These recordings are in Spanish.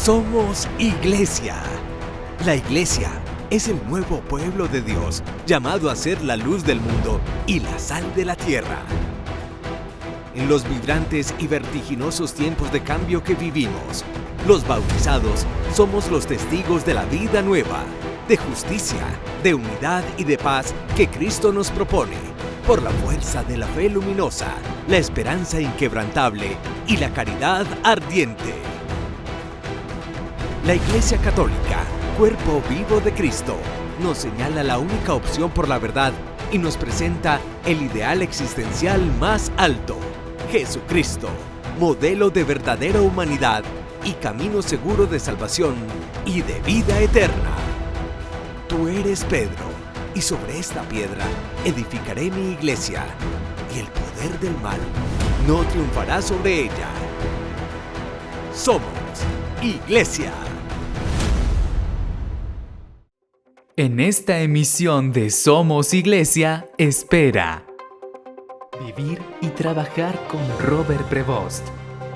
Somos Iglesia. La Iglesia es el nuevo pueblo de Dios, llamado a ser la luz del mundo y la sal de la tierra. En los vibrantes y vertiginosos tiempos de cambio que vivimos, los bautizados somos los testigos de la vida nueva, de justicia, de unidad y de paz que Cristo nos propone, por la fuerza de la fe luminosa, la esperanza inquebrantable y la caridad ardiente. La Iglesia Católica, cuerpo vivo de Cristo, nos señala la única opción por la verdad y nos presenta el ideal existencial más alto: Jesucristo, modelo de verdadera humanidad y camino seguro de salvación y de vida eterna. Tú eres Pedro, y sobre esta piedra edificaré mi iglesia, y el poder del mal no triunfará sobre ella. Somos Iglesia. En esta emisión de Somos Iglesia, espera Vivir y trabajar con Robert Prevost.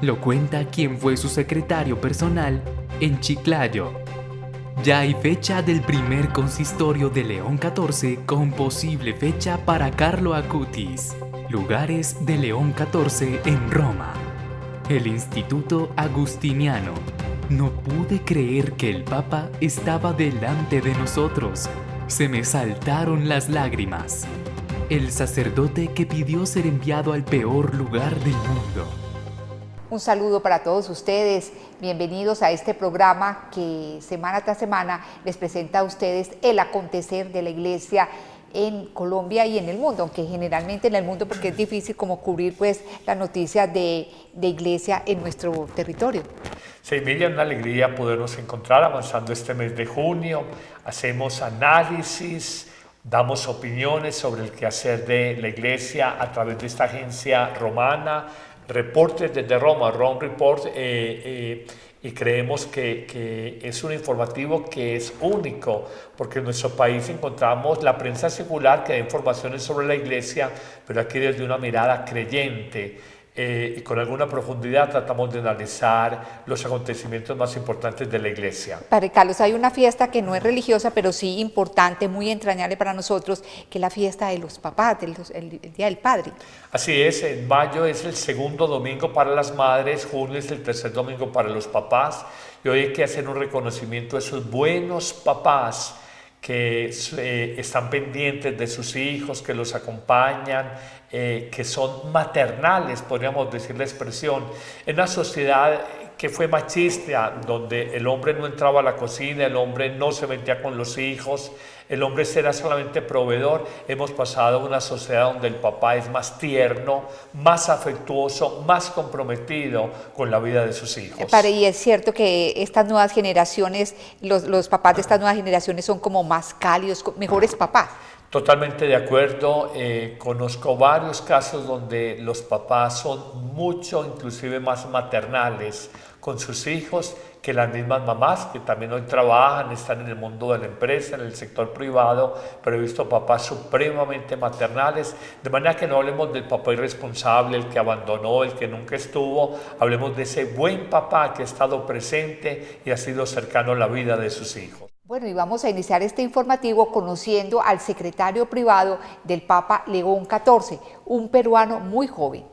Lo cuenta quien fue su secretario personal en Chiclayo. Ya hay fecha del primer consistorio de León XIV con posible fecha para Carlo Acutis. Lugares de León XIV en Roma. El Instituto Agustiniano. No pude creer que el Papa estaba delante de nosotros. Se me saltaron las lágrimas. El sacerdote que pidió ser enviado al peor lugar del mundo. Un saludo para todos ustedes. Bienvenidos a este programa que semana tras semana les presenta a ustedes el acontecer de la Iglesia en Colombia y en el mundo, aunque generalmente en el mundo, porque es difícil como cubrir pues las noticias de Iglesia en nuestro territorio. Sí, Miriam, una alegría podernos encontrar avanzando este mes de junio. Hacemos análisis, damos opiniones sobre el quehacer de la Iglesia a través de esta agencia romana, Reportes desde Roma, Rome Report, y creemos que es un informativo que es único, porque en nuestro país encontramos la prensa secular que da informaciones sobre la Iglesia, pero aquí desde una mirada creyente. Y con alguna profundidad tratamos de analizar los acontecimientos más importantes de la Iglesia. Padre Carlos, hay una fiesta que no es religiosa, pero sí importante, muy entrañable para nosotros, que es la fiesta de los papás, el Día del Padre. Así es, en mayo es el segundo domingo para las madres, junio es el tercer domingo para los papás, y hoy hay que hacer un reconocimiento a esos buenos papás que están pendientes de sus hijos, que los acompañan, que son maternales, podríamos decir la expresión, en una sociedad que fue machista, donde el hombre no entraba a la cocina, el hombre no se metía con los hijos, el hombre era solamente proveedor. Hemos pasado a una sociedad donde el papá es más tierno, más afectuoso, más comprometido con la vida de sus hijos. Padre, y es cierto que estas nuevas generaciones, los papás de estas nuevas generaciones son como más cálidos, mejores papás. Totalmente de acuerdo. Conozco varios casos donde los papás son mucho, inclusive más maternales con sus hijos que las mismas mamás, que también hoy trabajan, están en el mundo de la empresa, en el sector privado, pero he visto papás supremamente maternales, de manera que no hablemos del papá irresponsable, el que abandonó, el que nunca estuvo, hablemos de ese buen papá que ha estado presente y ha sido cercano a la vida de sus hijos. Bueno, y vamos a iniciar este informativo conociendo al secretario privado del Papa León XIV, un peruano muy joven.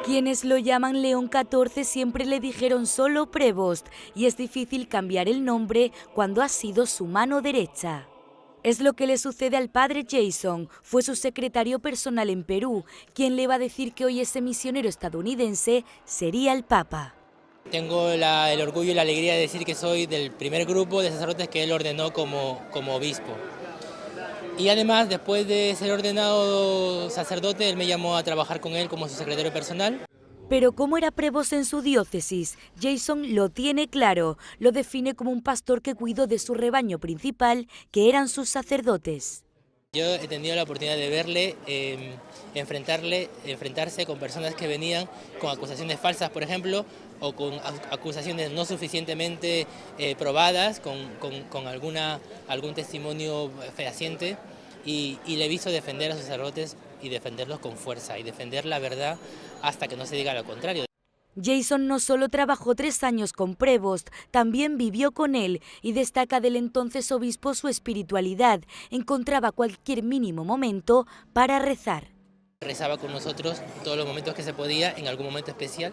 Quienes lo llaman León XIV siempre le dijeron solo Prevost, y es difícil cambiar el nombre cuando ha sido su mano derecha. Es lo que le sucede al padre Jason, fue su secretario personal en Perú, quien le va a decir que hoy ese misionero estadounidense sería el Papa. Tengo el orgullo y la alegría de decir que soy del primer grupo de sacerdotes que él ordenó como obispo. Y además, después de ser ordenado sacerdote, él me llamó a trabajar con él como su secretario personal. Pero ¿cómo era Prevost en su diócesis? Jason lo tiene claro, lo define como un pastor que cuidó de su rebaño principal, que eran sus sacerdotes. Yo he tenido la oportunidad de verle, enfrentarse con personas que venían con acusaciones falsas, por ejemplo, o con acusaciones no suficientemente probadas, con algún testimonio fehaciente, y le he visto defender a sus sacerdotes y defenderlos con fuerza y defender la verdad hasta que no se diga lo contrario. Jason no solo trabajó 3 años con Prevost, también vivió con él y destaca del entonces obispo su espiritualidad. Encontraba cualquier mínimo momento para rezar. Rezaba con nosotros todos los momentos que se podía, en algún momento especial,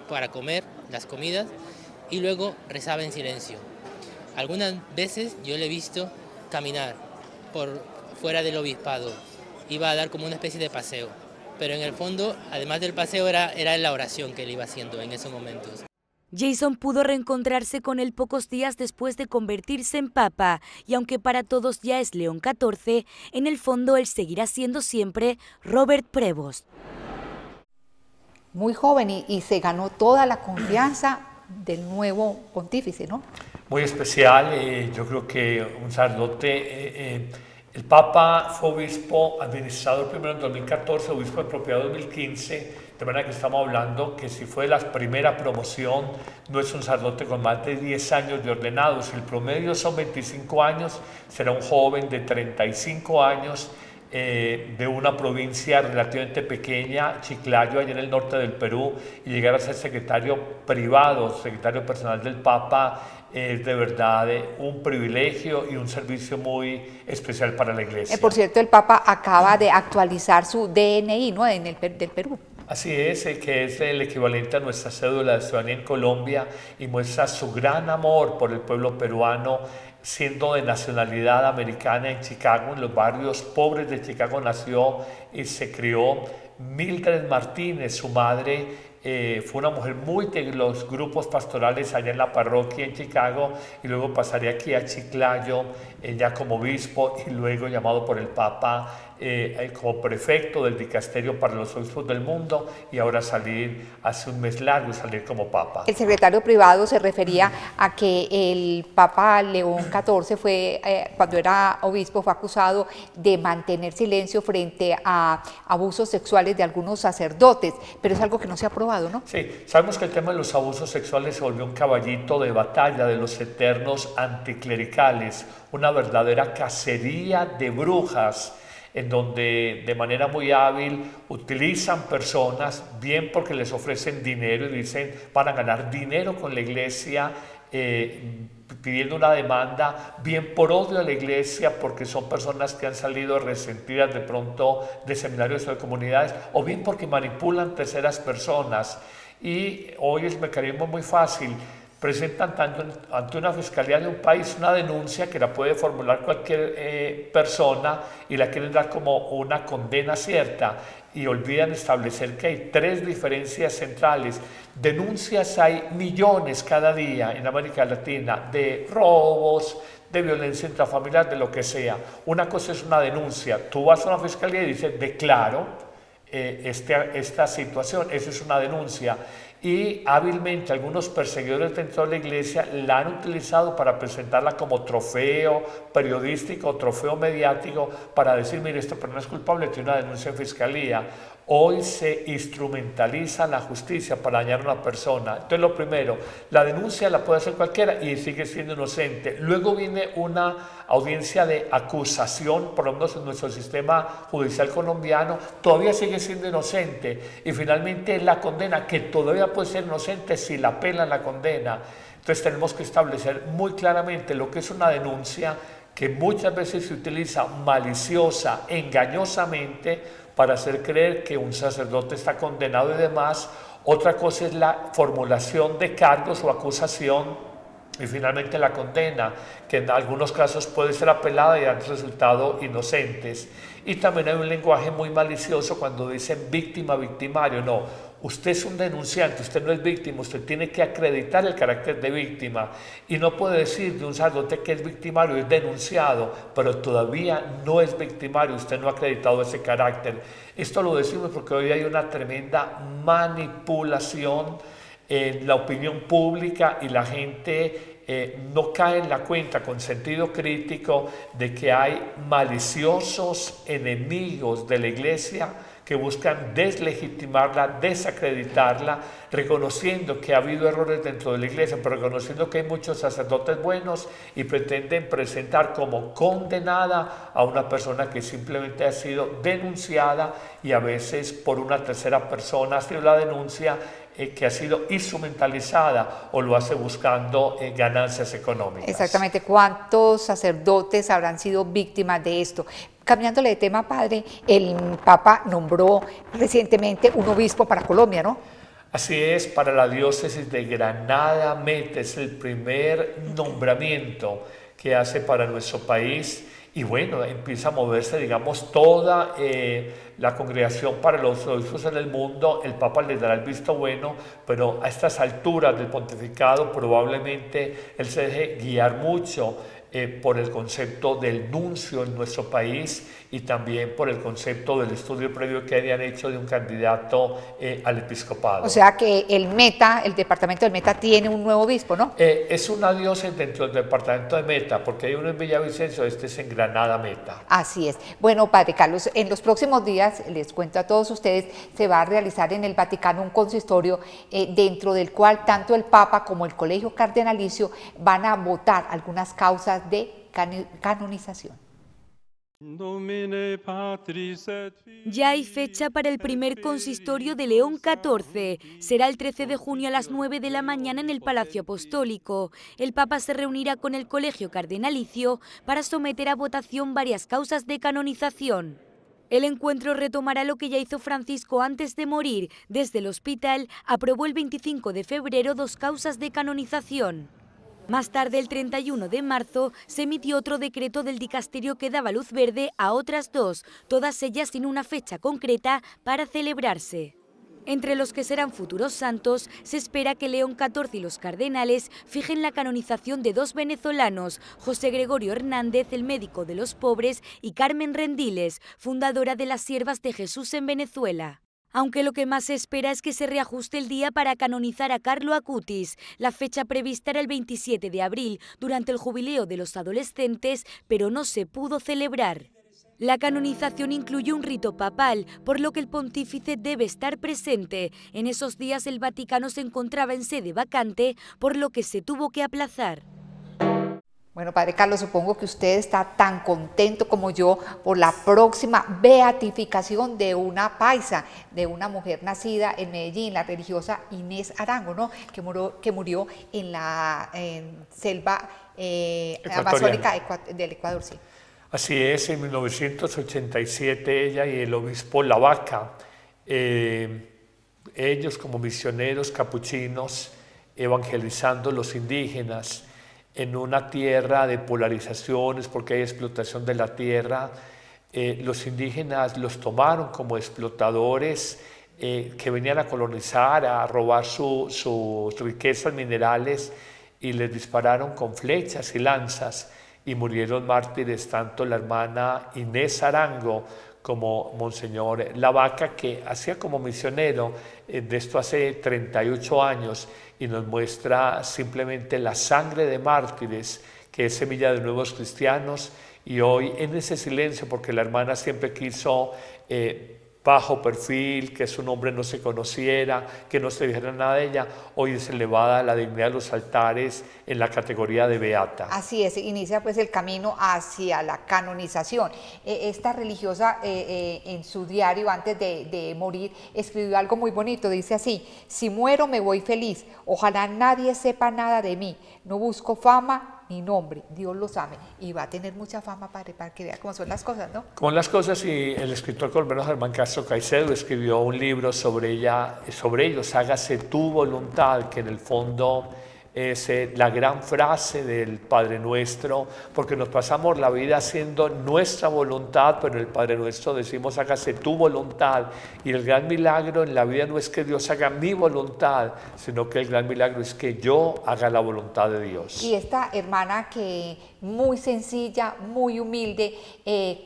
para comer las comidas, y luego rezaba en silencio. Algunas veces yo le he visto caminar por fuera del obispado, iba a dar como una especie de paseo. Pero en el fondo, además del paseo, era la oración que él iba haciendo en esos momentos. Jason pudo reencontrarse con él pocos días después de convertirse en papa, y aunque para todos ya es León XIV, en el fondo él seguirá siendo siempre Robert Prevost. Muy joven y se ganó toda la confianza del nuevo pontífice, ¿no? Muy especial, yo creo que un sacerdote... El Papa fue obispo administrador primero en 2014, obispo de propiedad 2015, de manera que estamos hablando que si fue la primera promoción, no es un sacerdote con más de 10 años de ordenado. Si el promedio son 25 años, será un joven de 35 años, de una provincia relativamente pequeña, Chiclayo, allá en el norte del Perú, y llegar a ser secretario privado, secretario personal del Papa, es de verdad un privilegio y un servicio muy especial para la Iglesia. Por cierto, el Papa acaba de actualizar su DNI, ¿no? Del Perú. Así es, que es el equivalente a nuestra cédula de ciudadanía en Colombia, y muestra su gran amor por el pueblo peruano, siendo de nacionalidad americana. En Chicago, en los barrios pobres de Chicago, nació y se crió Mildred Martínez. Su madre fue una mujer muy de los grupos pastorales allá en la parroquia en Chicago, y luego pasaría aquí a Chiclayo, ya como obispo, y luego llamado por el Papa como prefecto del dicasterio para los obispos del mundo, y ahora salir hace un mes largo, salir como Papa. El secretario privado se refería a que el Papa León XIV fue, cuando era obispo, fue acusado de mantener silencio frente a abusos sexuales de algunos sacerdotes, pero es algo que no se ha probado, ¿no? Sí, sabemos que el tema de los abusos sexuales se volvió un caballito de batalla de los eternos anticlericales, una verdadera cacería de brujas, en donde de manera muy hábil utilizan personas, bien porque les ofrecen dinero y dicen van a ganar dinero con la Iglesia, pidiendo una demanda, bien por odio a la Iglesia, porque son personas que han salido resentidas de pronto de seminarios o de comunidades, o bien porque manipulan terceras personas. Y hoy el mecanismo es muy fácil. Presentan ante una fiscalía de un país una denuncia que la puede formular cualquier persona, y la quieren dar como una condena cierta, y olvidan establecer que hay 3 diferencias centrales. Denuncias hay millones cada día en América Latina de robos, de violencia intrafamiliar, de lo que sea. Una cosa es una denuncia. Tú vas a una fiscalía y dices declaro esta situación, eso es una denuncia. Y hábilmente algunos perseguidores dentro de la Iglesia la han utilizado para presentarla como trofeo periodístico, trofeo mediático, para decir, mire, esta persona es culpable, tiene una denuncia en fiscalía. Hoy se instrumentaliza la justicia para dañar a una persona. Entonces, lo primero, la denuncia la puede hacer cualquiera y sigue siendo inocente. Luego viene una audiencia de acusación, por lo menos en nuestro sistema judicial colombiano, todavía sigue siendo inocente. Y finalmente la condena, que todavía puede ser inocente si la apelan la condena. Entonces tenemos que establecer muy claramente lo que es una denuncia, que muchas veces se utiliza maliciosa, engañosamente, para hacer creer que un sacerdote está condenado y demás. Otra cosa es la formulación de cargos o acusación, y finalmente la condena, que en algunos casos puede ser apelada y dar resultados inocentes. Y también hay un lenguaje muy malicioso cuando dicen víctima, victimario. No, usted es un denunciante, usted no es víctima, usted tiene que acreditar el carácter de víctima, y no puede decir de un sacerdote que es victimario, es denunciado, pero todavía no es victimario, usted no ha acreditado ese carácter. Esto lo decimos porque hoy hay una tremenda manipulación en la opinión pública, y la gente no cae en la cuenta con sentido crítico de que hay maliciosos enemigos de la Iglesia que buscan deslegitimarla, desacreditarla, reconociendo que ha habido errores dentro de la Iglesia, pero reconociendo que hay muchos sacerdotes buenos, y pretenden presentar como condenada a una persona que simplemente ha sido denunciada y a veces por una tercera persona hace la denuncia que ha sido instrumentalizada o lo hace buscando ganancias económicas. Exactamente, ¿cuántos sacerdotes habrán sido víctimas de esto? Cambiándole de tema, padre, el Papa nombró recientemente un obispo para Colombia, ¿no? Así es, para la diócesis de Granada Meta es el primer nombramiento que hace para nuestro país y bueno, empieza a moverse, digamos, toda la congregación para los obispos en el mundo. El Papa les dará el visto bueno, pero a estas alturas del pontificado probablemente él se deje guiar mucho por el concepto del nuncio en nuestro país y también por el concepto del estudio previo que habían hecho de un candidato al episcopado. O sea que el Meta, el departamento del Meta tiene un nuevo obispo, ¿no? Es una diócesis dentro del departamento de Meta, porque hay uno en Villavicencio, este es en Granada Meta. Así es. Bueno, padre Carlos, en los próximos días, les cuento a todos ustedes, se va a realizar en el Vaticano un consistorio dentro del cual tanto el Papa como el Colegio Cardenalicio van a votar algunas causas de canonización. Ya hay fecha para el primer consistorio de León XIV. Será el 13 de junio a las 9 de la mañana en el Palacio Apostólico. El Papa se reunirá con el Colegio Cardenalicio para someter a votación varias causas de canonización. El encuentro retomará lo que ya hizo Francisco antes de morir. Desde el hospital aprobó el 25 de febrero 2 causas de canonización. Más tarde, el 31 de marzo, se emitió otro decreto del dicasterio que daba luz verde a otras 2, todas ellas sin una fecha concreta para celebrarse. Entre los que serán futuros santos, se espera que León XIV y los cardenales fijen la canonización de 2 venezolanos, José Gregorio Hernández, el médico de los pobres, y Carmen Rendiles, fundadora de las Siervas de Jesús en Venezuela. Aunque lo que más se espera es que se reajuste el día para canonizar a Carlo Acutis. La fecha prevista era el 27 de abril, durante el jubileo de los adolescentes, pero no se pudo celebrar. La canonización incluye un rito papal, por lo que el pontífice debe estar presente. En esos días el Vaticano se encontraba en sede vacante, por lo que se tuvo que aplazar. Bueno, padre Carlos, supongo que usted está tan contento como yo por la próxima beatificación de una paisa, de una mujer nacida en Medellín, la religiosa Inés Arango, ¿no? Que murió en la selva amazónica del Ecuador, sí. Así es, en 1987 ella y el obispo Lavaca, ellos como misioneros capuchinos, evangelizando los indígenas, en una tierra de polarizaciones porque hay explotación de la tierra, los indígenas los tomaron como explotadores que venían a colonizar, a robar sus riquezas minerales y les dispararon con flechas y lanzas y murieron mártires tanto la hermana Inés Arango como Monseñor Lavaca, que hacía como misionero de esto hace 38 años y nos muestra simplemente la sangre de mártires que es semilla de nuevos cristianos y hoy en ese silencio, porque la hermana siempre quiso bajo perfil, que su nombre no se conociera, que no se dijera nada de ella, hoy es elevada a la dignidad de los altares en la categoría de beata. Así es, inicia pues el camino hacia la canonización. Esta religiosa en su diario antes de morir escribió algo muy bonito, dice así: si muero me voy feliz, ojalá nadie sepa nada de mí, no busco fama ni nombre, Dios los ame. Y va a tener mucha fama, padre, para que vea cómo son las cosas, ¿no? Como las cosas, y el escritor colombiano Germán Castro Caicedo escribió un libro sobre ellos, hágase tu voluntad, que en el fondo es la gran frase del Padre Nuestro, porque nos pasamos la vida haciendo nuestra voluntad, pero en el Padre Nuestro decimos hágase tu voluntad, y el gran milagro en la vida no es que Dios haga mi voluntad, sino que el gran milagro es que yo haga la voluntad de Dios. Y esta hermana que muy sencilla, muy humilde,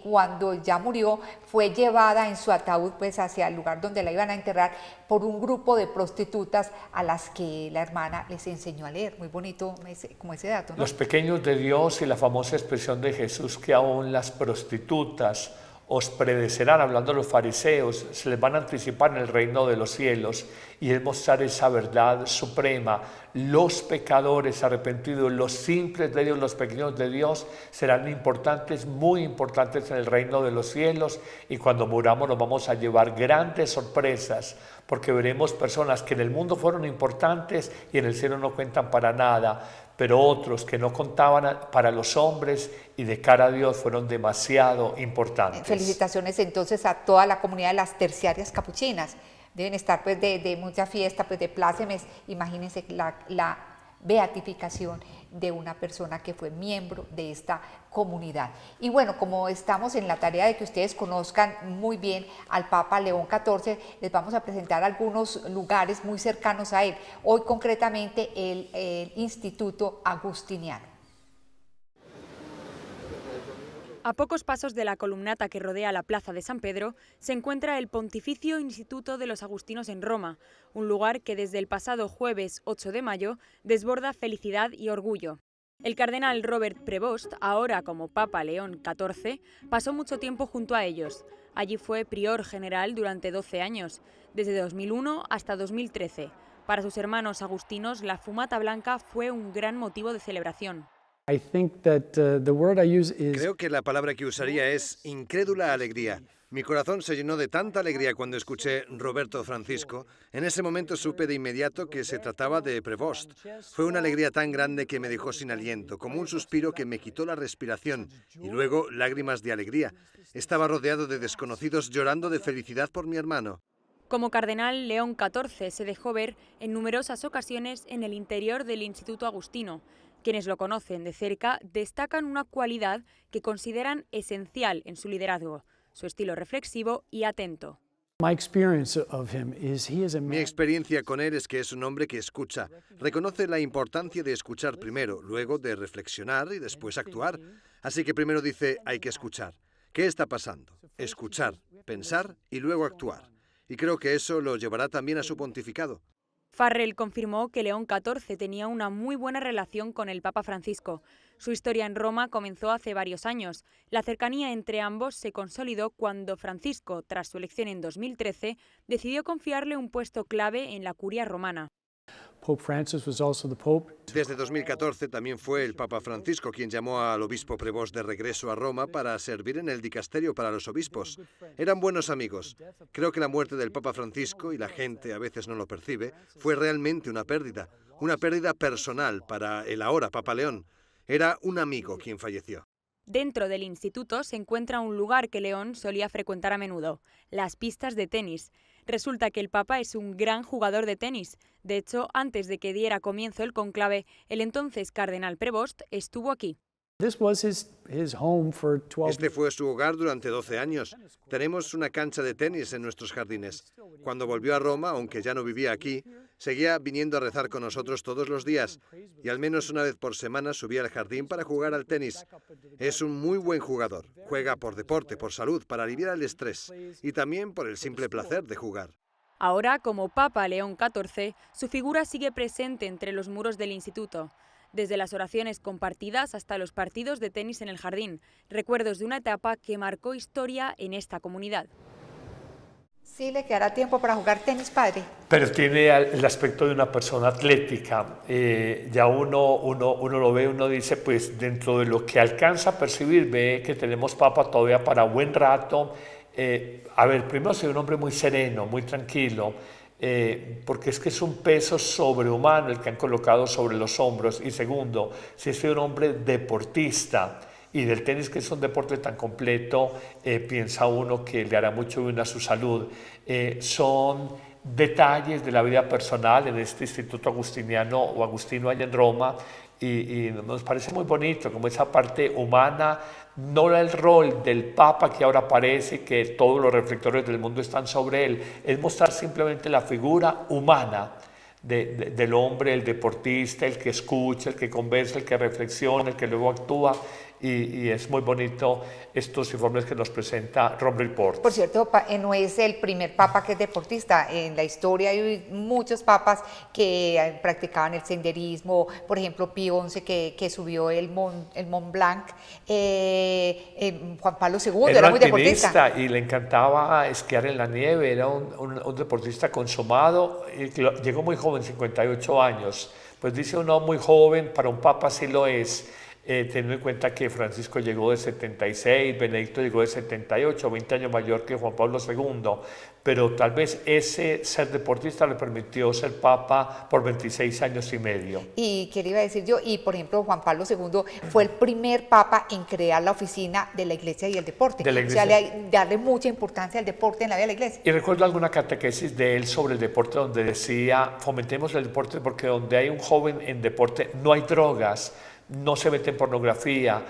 cuando ya murió, fue llevada en su ataúd pues hacia el lugar donde la iban a enterrar por un grupo de prostitutas a las que la hermana les enseñó a leer. Muy bonito como ese dato, ¿no? Los pequeños de Dios y la famosa expresión de Jesús que aún las prostitutas os prevalecerán, hablando de los fariseos, se les van a anticipar en el reino de los cielos, y es mostrar esa verdad suprema. Los pecadores arrepentidos, los simples de Dios, los pequeños de Dios, serán importantes, muy importantes en el reino de los cielos, y cuando muramos nos vamos a llevar grandes sorpresas, porque veremos personas que en el mundo fueron importantes y en el cielo no cuentan para nada, pero otros que no contaban para los hombres y de cara a Dios fueron demasiado importantes. Felicitaciones entonces a toda la comunidad de las terciarias capuchinas. Deben estar pues de mucha fiesta, pues de plácemes. Imagínense la beatificación de una persona que fue miembro de esta comunidad. Y bueno, como estamos en la tarea de que ustedes conozcan muy bien al Papa León XIV, les vamos a presentar algunos lugares muy cercanos a él. Hoy concretamente el Instituto Agustiniano. A pocos pasos de la columnata que rodea la plaza de San Pedro se encuentra el Pontificio Instituto de los Agustinos en Roma, un lugar que desde el pasado jueves 8 de mayo desborda felicidad y orgullo. El cardenal Robert Prevost, ahora como Papa León XIV, pasó mucho tiempo junto a ellos. Allí fue prior general durante 12 años, desde 2001 hasta 2013. Para sus hermanos agustinos, la fumata blanca fue un gran motivo de celebración. Creo que la palabra que usaría es incrédula alegría. Mi corazón se llenó de tanta alegría cuando escuché Roberto Francisco. En ese momento supe de inmediato que se trataba de Prevost. Fue una alegría tan grande que me dejó sin aliento, como un suspiro que me quitó la respiración, y luego lágrimas de alegría. Estaba rodeado de desconocidos llorando de felicidad por mi hermano. Como cardenal, León XIV se dejó ver en numerosas ocasiones en el interior del Instituto Agustino. Quienes lo conocen de cerca destacan una cualidad que consideran esencial en su liderazgo: su estilo reflexivo y atento. Mi experiencia con él es que es un hombre que escucha. Reconoce la importancia de escuchar primero, luego de reflexionar y después actuar. Así que primero dice, hay que escuchar. ¿Qué está pasando? Escuchar, pensar y luego actuar. Y creo que eso lo llevará también a su pontificado. Farrell confirmó que León XIV tenía una muy buena relación con el Papa Francisco. Su historia en Roma comenzó hace varios años. La cercanía entre ambos se consolidó cuando Francisco, tras su elección en 2013, decidió confiarle un puesto clave en la curia romana. Desde 2014 también fue el Papa Francisco quien llamó al obispo Prevost de regreso a Roma para servir en el dicasterio para los obispos. Eran buenos amigos. Creo que la muerte del Papa Francisco, y la gente a veces no lo percibe, fue realmente una pérdida personal para el ahora Papa León. Era un amigo quien falleció. Dentro del instituto se encuentra un lugar que León solía frecuentar a menudo: las pistas de tenis. Resulta que el Papa es un gran jugador de tenis. De hecho, antes de que diera comienzo el conclave, el entonces cardenal Prevost estuvo aquí. Este fue su hogar durante 12 años. Tenemos una cancha de tenis en nuestros jardines. Cuando volvió a Roma, aunque ya no vivía aquí, seguía viniendo a rezar con nosotros todos los días, y al menos una vez por semana subía al jardín para jugar al tenis. Es un muy buen jugador. Juega por deporte, por salud, para aliviar el estrés, y también por el simple placer de jugar. Ahora, como Papa León XIV, su figura sigue presente entre los muros del instituto. Desde las oraciones compartidas hasta los partidos de tenis en el jardín, recuerdos de una etapa que marcó historia en esta comunidad. ¿Sí le quedará tiempo para jugar tenis, padre? Pero tiene el aspecto de una persona atlética. Ya uno lo ve, uno dice, pues dentro de lo que alcanza a percibir, ve que tenemos Papa todavía para buen rato. Primero soy un hombre muy sereno, muy tranquilo, porque es que es un peso sobrehumano el que han colocado sobre los hombros. Y segundo, si soy un hombre deportista, y del tenis, que es un deporte tan completo, piensa uno que le hará mucho bien a su salud. Son detalles de la vida personal en este Instituto Agustiniano o Agustino allá en Roma, y nos parece muy bonito como esa parte humana, no el rol del Papa que ahora aparece, que todos los reflectores del mundo están sobre él, es mostrar simplemente la figura humana del hombre, el deportista, el que escucha, el que conversa, el que reflexiona, el que luego actúa. y es muy bonito estos informes que nos presenta Rome Report. Por cierto, no es el primer papa que es deportista. En la historia hay muchos papas que practicaban el senderismo, por ejemplo Pío XI que subió el Mont Blanc, Juan Pablo II era muy deportista. Y le encantaba esquiar en la nieve, era un deportista consumado, y llegó muy joven, 58 años. Pues dice uno muy joven, para un papa sí lo es. Teniendo en cuenta que Francisco llegó de 76, Benedicto llegó de 78, 20 años mayor que Juan Pablo II, pero tal vez ese ser deportista le permitió ser papa por 26 años y medio. Y qué le iba a decir yo, y por ejemplo Juan Pablo II fue el primer papa en crear la oficina de la Iglesia y el deporte, o sea, darle mucha importancia al deporte en la vida de la Iglesia. Y recuerdo alguna catequesis de él sobre el deporte donde decía, fomentemos el deporte porque donde hay un joven en deporte no hay drogas, no se mete en pornografía,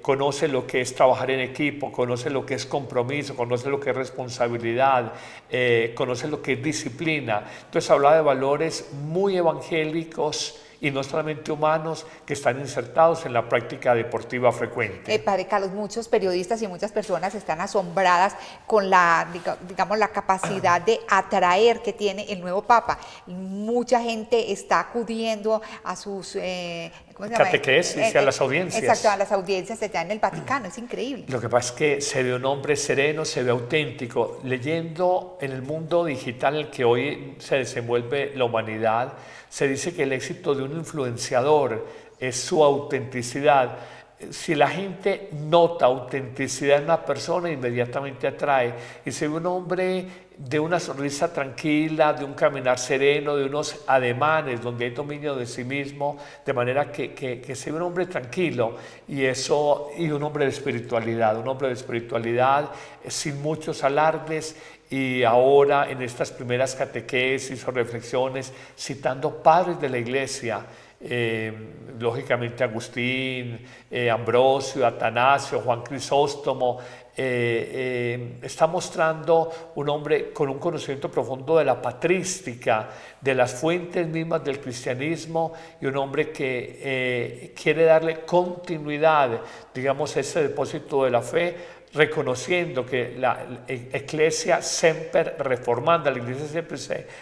conoce lo que es trabajar en equipo, conoce lo que es compromiso, conoce lo que es responsabilidad, conoce lo que es disciplina. Entonces hablaba de valores muy evangélicos y no solamente humanos que están insertados en la práctica deportiva frecuente. Padre Carlos, muchos periodistas y muchas personas están asombradas con la, digamos, la capacidad de atraer que tiene el nuevo Papa. Mucha gente está acudiendo a sus catequesis, a las audiencias. Exacto, a las audiencias allá en el Vaticano, es increíble. Lo que pasa es que se ve un hombre sereno, se ve auténtico. Leyendo en el mundo digital en el que hoy se desenvuelve la humanidad, se dice que el éxito de un influenciador es su autenticidad. Si la gente nota autenticidad en una persona, inmediatamente atrae. Y se ve un hombre de una sonrisa tranquila, de un caminar sereno, de unos ademanes donde hay dominio de sí mismo, de manera que se ve un hombre tranquilo y un hombre de espiritualidad sin muchos alardes. Y ahora en estas primeras catequesis o reflexiones, citando padres de la Iglesia, lógicamente Agustín, Ambrosio, Atanasio, Juan Crisóstomo, está mostrando un hombre con un conocimiento profundo de la patrística, de las fuentes mismas del cristianismo, y un hombre que quiere darle continuidad, digamos, a ese depósito de la fe, reconociendo que la Iglesia semper reformanda, la Iglesia siempre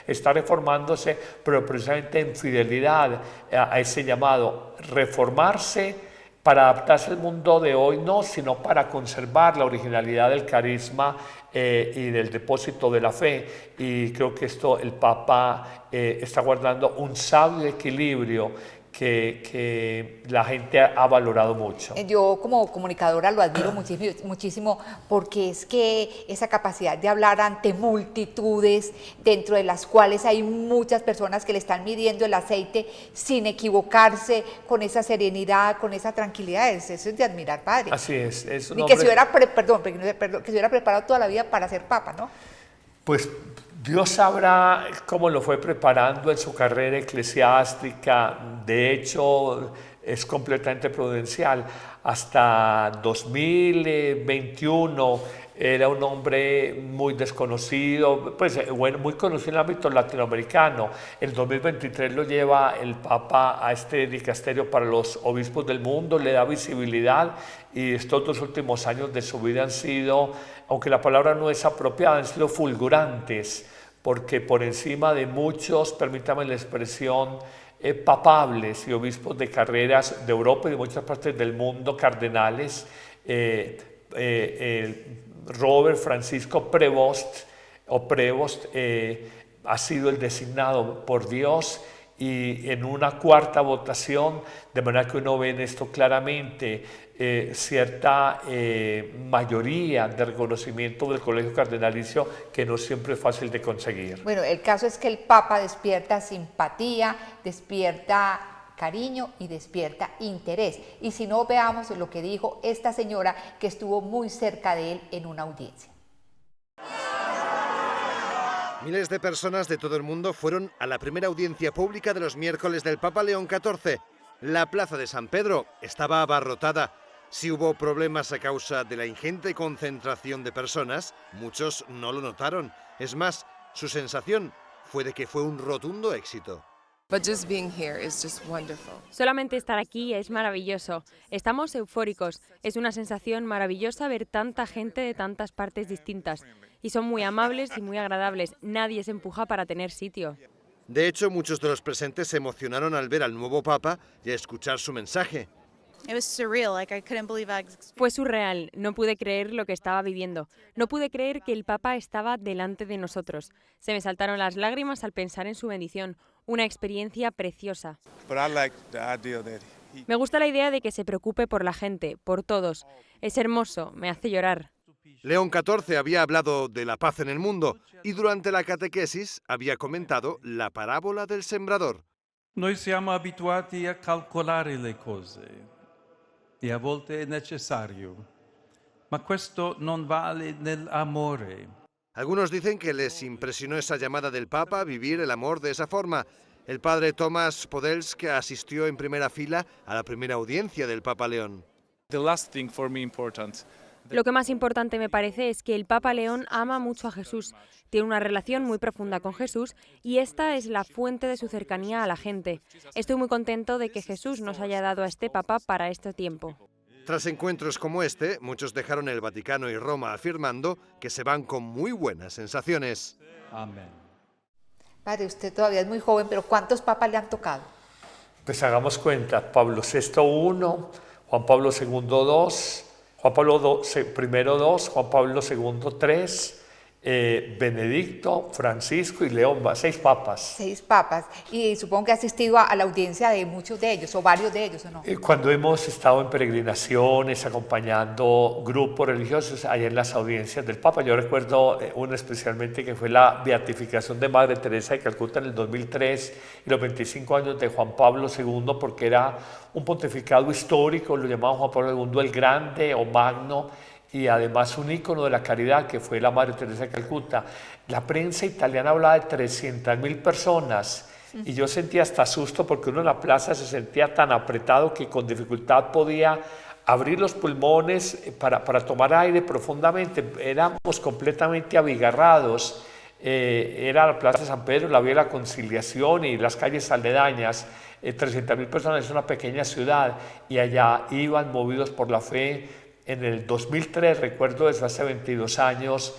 está reformándose, pero precisamente en fidelidad a ese llamado, reformarse para adaptarse al mundo de hoy, no, sino para conservar la originalidad del carisma y del depósito de la fe. Y creo que el Papa está guardando un sabio equilibrio que la gente ha valorado mucho. Yo como comunicadora lo admiro muchísimo porque es que esa capacidad de hablar ante multitudes, dentro de las cuales hay muchas personas que le están midiendo el aceite sin equivocarse, con esa serenidad, con esa tranquilidad, eso es de admirar, padre. Así es. Un y hombre... que se hubiera, que se hubiera preparado toda la vida para ser papa, ¿no? Pues Dios sabrá cómo lo fue preparando en su carrera eclesiástica. De hecho, es completamente prudencial. Hasta 2021 era un hombre muy desconocido, pues bueno, muy conocido en el ámbito latinoamericano. En 2023 lo lleva el Papa a este dicasterio para los obispos del mundo, le da visibilidad, y estos 2 últimos años de su vida han sido, aunque la palabra no es apropiada, han sido fulgurantes, porque por encima de muchos, permítame la expresión, papables y obispos de carreras de Europa y de muchas partes del mundo, cardenales, Robert Francisco Prevost ha sido el designado por Dios, y en una cuarta votación, de manera que uno ve en esto claramente cierta mayoría de reconocimiento del Colegio Cardenalicio, que no siempre es fácil de conseguir. Bueno, el caso es que el Papa despierta simpatía, despierta cariño y despierta interés. Y si no, veamos lo que dijo esta señora que estuvo muy cerca de él en una audiencia. Miles de personas de todo el mundo fueron a la primera audiencia pública de los miércoles del Papa León XIV. La plaza de San Pedro estaba abarrotada. Si hubo problemas a causa de la ingente concentración de personas, muchos no lo notaron. Es más, su sensación fue de que fue un rotundo éxito. But just being here is just wonderful. Solamente estar aquí es maravilloso. Estamos eufóricos. Es una sensación maravillosa ver tanta gente de tantas partes distintas. Y son muy amables y muy agradables. Nadie se empuja para tener sitio. De hecho, muchos de los presentes se emocionaron al ver al nuevo Papa y a escuchar su mensaje. Fue surreal. No pude creer lo que estaba viviendo. No pude creer que el Papa estaba delante de nosotros. Se me saltaron las lágrimas al pensar en su bendición. Una experiencia preciosa. Me gusta la idea de que se preocupe por la gente, por todos. Es hermoso, me hace llorar. León XIV había hablado de la paz en el mundo y durante la catequesis había comentado la parábola del sembrador. Noi siamo abituati a calcolare le cose e a volte è necessario, ma questo non vale nell'amore. Algunos dicen que les impresionó esa llamada del Papa a vivir el amor de esa forma. El padre Tomás Podolski asistió en primera fila a la primera audiencia del Papa León. Lo que más importante me parece es que el Papa León ama mucho a Jesús, tiene una relación muy profunda con Jesús y esta es la fuente de su cercanía a la gente. Estoy muy contento de que Jesús nos haya dado a este Papa para este tiempo. Tras encuentros como este, muchos dejaron el Vaticano y Roma afirmando que se van con muy buenas sensaciones. Amén. Padre, usted todavía es muy joven, pero ¿cuántos papas le han tocado? Pues hagamos cuenta, Pablo VI 1, Juan Pablo II 2, Juan Pablo I 2, Juan Pablo II 3, Benedicto, Francisco y León, 6 papas. 6 papas, y supongo que ha asistido a la audiencia de muchos de ellos, o varios de ellos, ¿o no? Cuando hemos estado en peregrinaciones, acompañando grupos religiosos allá en las audiencias del Papa, yo recuerdo una especialmente que fue la beatificación de Madre Teresa de Calcuta en el 2003 y los 25 años de Juan Pablo II, porque era un pontificado histórico, lo llamaban Juan Pablo II el Grande o Magno, y además un ícono de la caridad que fue la Madre Teresa de Calcuta. La prensa italiana hablaba de 300.000 personas y yo sentía hasta susto porque uno en la plaza se sentía tan apretado que con dificultad podía abrir los pulmones para tomar aire profundamente. Éramos completamente abigarrados. Era la Plaza de San Pedro, la Vía de la Conciliación y las calles aledañas. 300.000 personas, es una pequeña ciudad y allá iban movidos por la fe. En el 2003, recuerdo desde hace 22 años,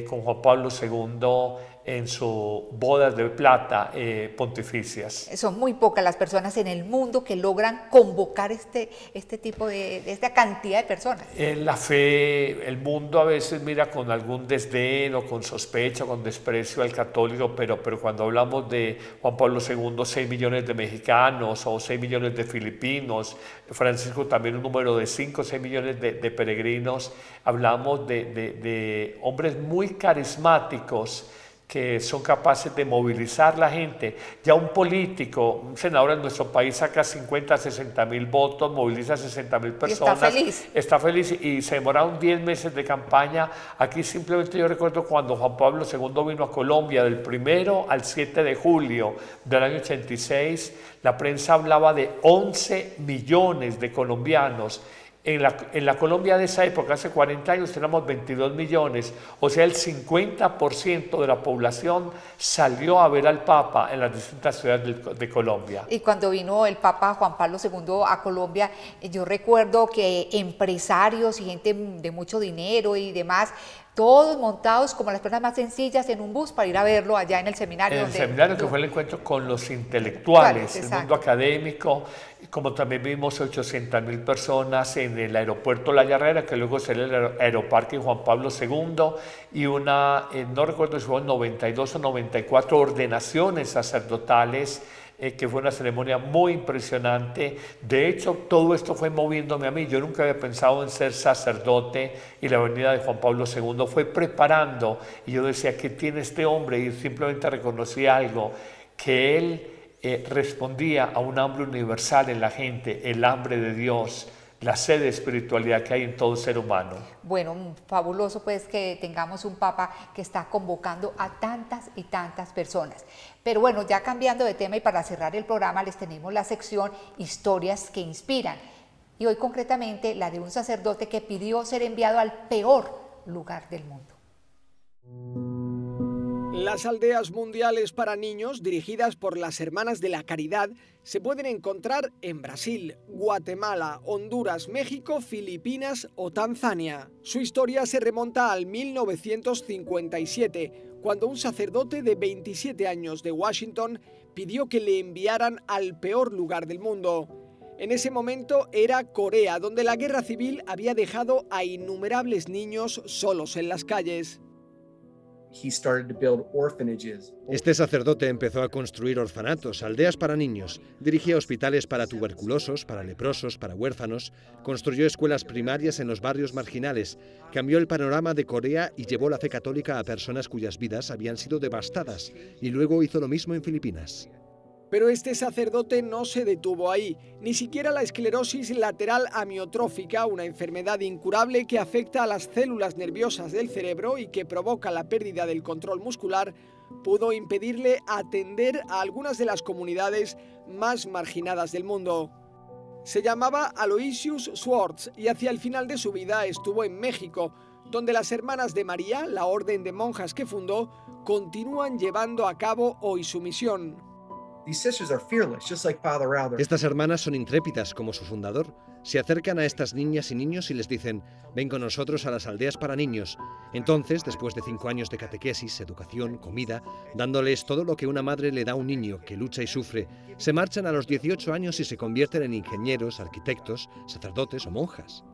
con Juan Pablo II en sus bodas de plata pontificias. Son muy pocas las personas en el mundo que logran convocar este tipo esta cantidad de personas. En la fe, el mundo a veces mira con algún desdén o con sospecha, con desprecio al católico, pero cuando hablamos de Juan Pablo II, 6 millones de mexicanos o 6 millones de filipinos, Francisco también un número de 5 o 6 millones de peregrinos, hablamos de hombres muy carismáticos que son capaces de movilizar la gente. Ya un político, un senador en nuestro país saca 50, 60.000 votos, moviliza 60.000 personas. Y está feliz. Está feliz y se demoraron 10 meses de campaña. Aquí simplemente yo recuerdo cuando Juan Pablo II vino a Colombia, del 1 al 7 de julio del año 86, la prensa hablaba de 11 millones de colombianos. En la Colombia de esa época, hace 40 años, teníamos 22 millones, o sea, el 50% de la población salió a ver al Papa en las distintas ciudades de Colombia. Y cuando vino el Papa Juan Pablo II a Colombia, yo recuerdo que empresarios y gente de mucho dinero y demás, todos montados como las personas más sencillas en un bus para ir a verlo allá en el seminario. En el seminario que fue el encuentro con los intelectuales, el mundo académico, como también vimos 800.000 personas en el aeropuerto La Yarrera, que luego será el Aeroparque Juan Pablo II, y una, no recuerdo si fueron 92 o 94 ordenaciones sacerdotales, que fue una ceremonia muy impresionante. De hecho, todo esto fue moviéndome a mí. Yo nunca había pensado en ser sacerdote y la venida de Juan Pablo II fue preparando. Y yo decía, ¿qué tiene este hombre? Y simplemente reconocí algo, que él respondía a un hambre universal en la gente, el hambre de Dios, la sed de espiritualidad que hay en todo ser humano. Bueno, fabuloso pues que tengamos un Papa que está convocando a tantas y tantas personas. Pero bueno, ya cambiando de tema y para cerrar el programa les tenemos la sección Historias que Inspiran. Y hoy concretamente la de un sacerdote que pidió ser enviado al peor lugar del mundo. Las aldeas mundiales para niños, dirigidas por las Hermanas de la Caridad, se pueden encontrar en Brasil, Guatemala, Honduras, México, Filipinas o Tanzania. Su historia se remonta al 1957, cuando un sacerdote de 27 años de Washington pidió que le enviaran al peor lugar del mundo. En ese momento era Corea, donde la guerra civil había dejado a innumerables niños solos en las calles. Este sacerdote empezó a construir orfanatos, aldeas para niños, dirigía hospitales para tuberculosos, para leprosos, para huérfanos, construyó escuelas primarias en los barrios marginales, cambió el panorama de Corea y llevó la fe católica a personas cuyas vidas habían sido devastadas, y luego hizo lo mismo en Filipinas. Pero este sacerdote no se detuvo ahí. Ni siquiera la esclerosis lateral amiotrófica, una enfermedad incurable que afecta a las células nerviosas del cerebro y que provoca la pérdida del control muscular, pudo impedirle atender a algunas de las comunidades más marginadas del mundo. Se llamaba Aloysius Schwartz y hacia el final de su vida estuvo en México, donde las Hermanas de María, la orden de monjas que fundó, continúan llevando a cabo hoy su misión. Estas hermanas son intrépidas como su fundador. Se acercan a estas niñas y niños y les dicen: ven con nosotros a las aldeas para niños. Entonces, después de 5 años de catequesis, educación, comida, dándoles todo lo que una madre le da a un niño que lucha y sufre, se marchan a los 18 años y se convierten en ingenieros, arquitectos, sacerdotes o monjas.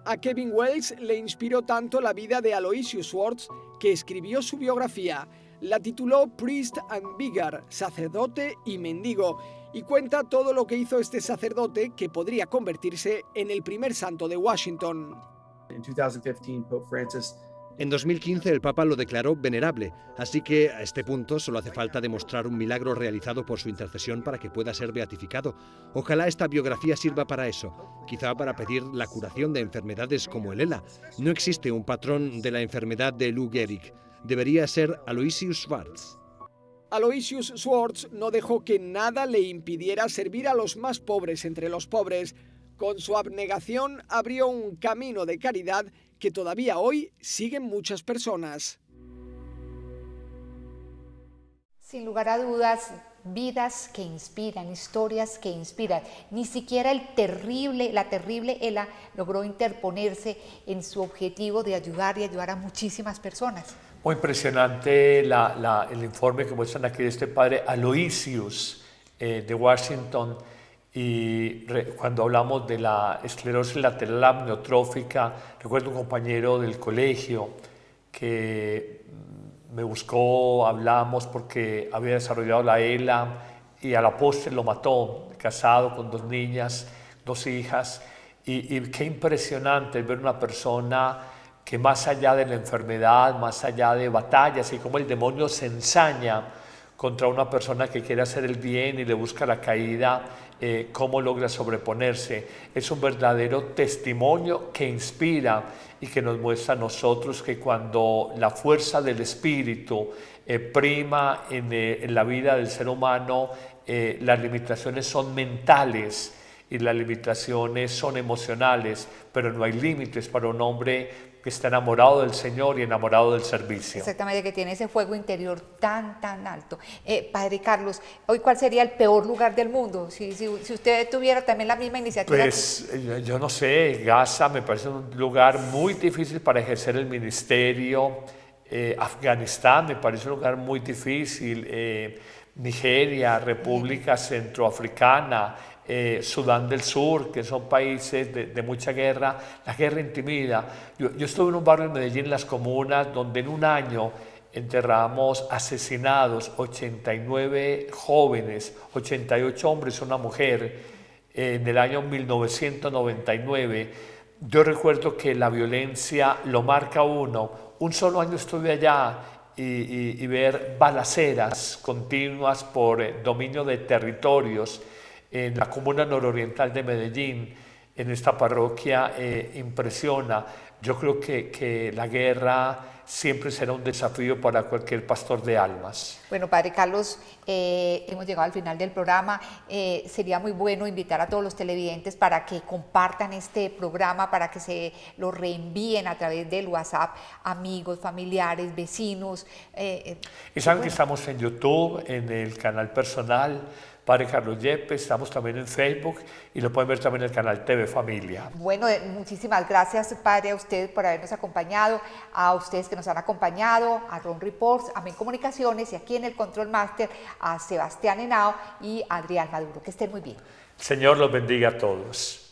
A Kevin Wells le inspiró tanto la vida de Aloysius Schwartz que escribió su biografía. La tituló Priest and Beggar, sacerdote y mendigo, y cuenta todo lo que hizo este sacerdote que podría convertirse en el primer santo de Washington. En 2015 el Papa lo declaró venerable, así que a este punto solo hace falta demostrar un milagro realizado por su intercesión para que pueda ser beatificado. Ojalá esta biografía sirva para eso, quizá para pedir la curación de enfermedades como el ELA. No existe un patrón de la enfermedad de Lou Gehrig. Debería ser Aloysius Schwartz. Aloysius Schwartz no dejó que nada le impidiera servir a los más pobres entre los pobres. Con su abnegación abrió un camino de caridad que todavía hoy siguen muchas personas. Sin lugar a dudas, vidas que inspiran, historias que inspiran. Ni siquiera la terrible ELA logró interponerse en su objetivo de ayudar a muchísimas personas. Muy impresionante el informe que muestran aquí de este padre Aloysius de Washington. Y cuando hablamos de la esclerosis lateral amiotrófica, recuerdo un compañero del colegio que me buscó, hablamos porque había desarrollado la ELA y a la postre lo mató, casado con 2 niñas, 2 hijas. Y qué impresionante ver una persona que más allá de la enfermedad, más allá de batallas y cómo el demonio se ensaña contra una persona que quiere hacer el bien y le busca la caída, cómo logra sobreponerse. Es un verdadero testimonio que inspira y que nos muestra a nosotros que cuando la fuerza del Espíritu prima en la vida del ser humano, las limitaciones son mentales y las limitaciones son emocionales, pero no hay límites para un hombre que está enamorado del Señor y enamorado del servicio. Exactamente, que tiene ese fuego interior tan alto. Padre Carlos, hoy ¿cuál sería el peor lugar del mundo? Si usted tuviera también la misma iniciativa. Pues yo no sé, Gaza me parece un lugar muy difícil para ejercer el ministerio. Afganistán me parece un lugar muy difícil. Nigeria, República Centroafricana, Sudán del Sur, que son países de mucha guerra. La guerra intimida. Yo estuve en un barrio en Medellín, en las comunas, donde en un año enterramos asesinados 89 jóvenes, 88 hombres y una mujer, en el año 1999. Yo recuerdo que la violencia lo marca a uno. Un solo año estuve allá y ver balaceras continuas por dominio de territorios en la comuna nororiental de Medellín, en esta parroquia, impresiona. Yo creo que la guerra siempre será un desafío para cualquier pastor de almas. Bueno, Padre Carlos, hemos llegado al final del programa. Sería muy bueno invitar a todos los televidentes para que compartan este programa, para que se lo reenvíen a través del WhatsApp, amigos, familiares, vecinos. Y saben que estamos en YouTube, en el canal personal, Padre Carlos Yepes, estamos también en Facebook y lo pueden ver también en el canal TV Familia. Bueno, muchísimas gracias, Padre, a usted por habernos acompañado, a ustedes que nos han acompañado, a Ron Reports, a Men Comunicaciones y aquí en el Control Master a Sebastián Henao y Adrián Maduro. Que estén muy bien. Señor los bendiga a todos.